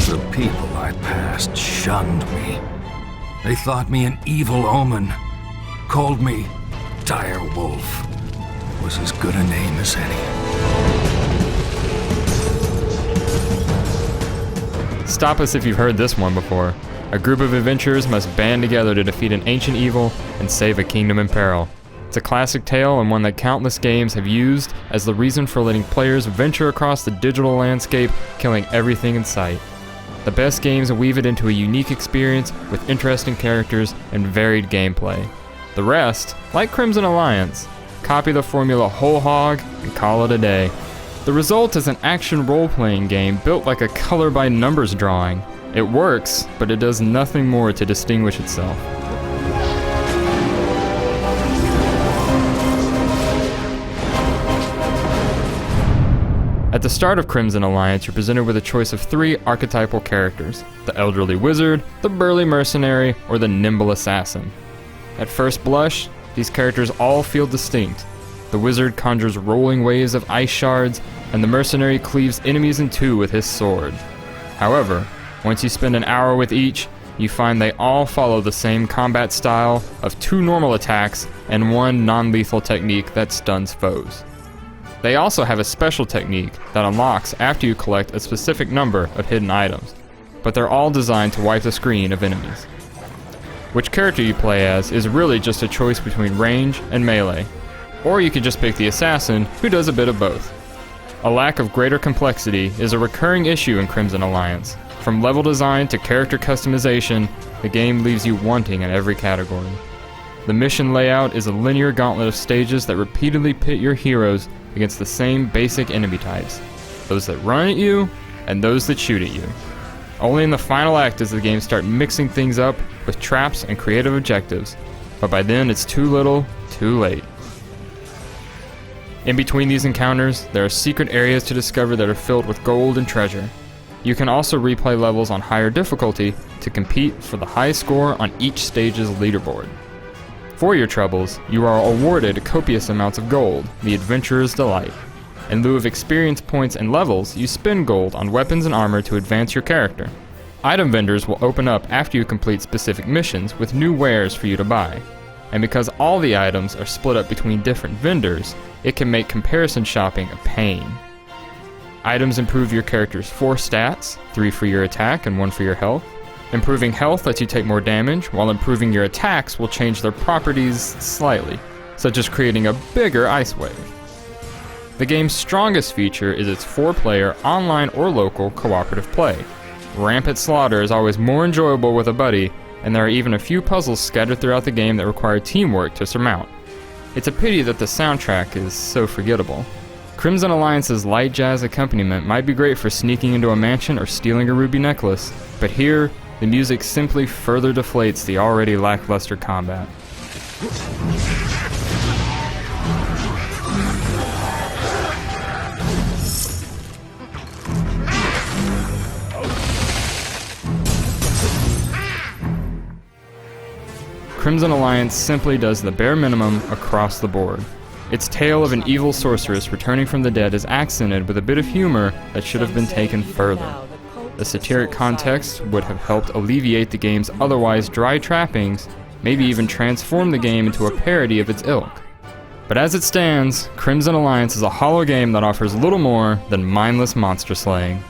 The people I passed shunned me. They thought me an evil omen, called me Dire Wolf. Was as good a name as any. Stop us if you've heard this one before. A group of adventurers must band together to defeat an ancient evil and save a kingdom in peril. It's a classic tale and one that countless games have used as the reason for letting players venture across the digital landscape, killing everything in sight. The best games weave it into a unique experience with interesting characters and varied gameplay. The rest, like Crimson Alliance, copy the formula whole hog and call it a day. The result is an action role-playing game built like a color-by-numbers drawing. It works, but it does nothing more to distinguish itself. At the start of Crimson Alliance, you're presented with a choice of 3 archetypal characters: the elderly wizard, the burly mercenary, or the nimble assassin. At first blush, these characters all feel distinct. The wizard conjures rolling waves of ice shards, and the mercenary cleaves enemies in two with his sword. However, once you spend an hour with each, you find they all follow the same combat style of 2 normal attacks and 1 non-lethal technique that stuns foes. They also have a special technique that unlocks after you collect a specific number of hidden items, but they're all designed to wipe the screen of enemies. Which character you play as is really just a choice between range and melee, or you can just pick the assassin, who does a bit of both. A lack of greater complexity is a recurring issue in Crimson Alliance. From level design to character customization, the game leaves you wanting in every category. The mission layout is a linear gauntlet of stages that repeatedly pit your heroes against the same basic enemy types, those that run at you and those that shoot at you. Only in the final act does the game start mixing things up with traps and creative objectives, but by then it's too little, too late. In between these encounters, there are secret areas to discover that are filled with gold and treasure. You can also replay levels on higher difficulty to compete for the high score on each stage's leaderboard. For your troubles, you are awarded copious amounts of gold, the adventurer's delight. In lieu of experience points and levels, you spend gold on weapons and armor to advance your character. Item vendors will open up after you complete specific missions with new wares for you to buy. And because all the items are split up between different vendors, it can make comparison shopping a pain. Items improve your character's 4 stats, 3 for your attack and 1 for your health. Improving health lets you take more damage, while improving your attacks will change their properties slightly, such as creating a bigger ice wave. The game's strongest feature is its 4-player, online or local, cooperative play. Rampant slaughter is always more enjoyable with a buddy, and there are even a few puzzles scattered throughout the game that require teamwork to surmount. It's a pity that the soundtrack is so forgettable. Crimson Alliance's light jazz accompaniment might be great for sneaking into a mansion or stealing a ruby necklace, but here, the music simply further deflates the already lackluster combat. Crimson Alliance simply does the bare minimum across the board. Its tale of an evil sorceress returning from the dead is accented with a bit of humor that should have been taken further. The satiric context would have helped alleviate the game's otherwise dry trappings, maybe even transform the game into a parody of its ilk. But as it stands, Crimson Alliance is a hollow game that offers little more than mindless monster slaying.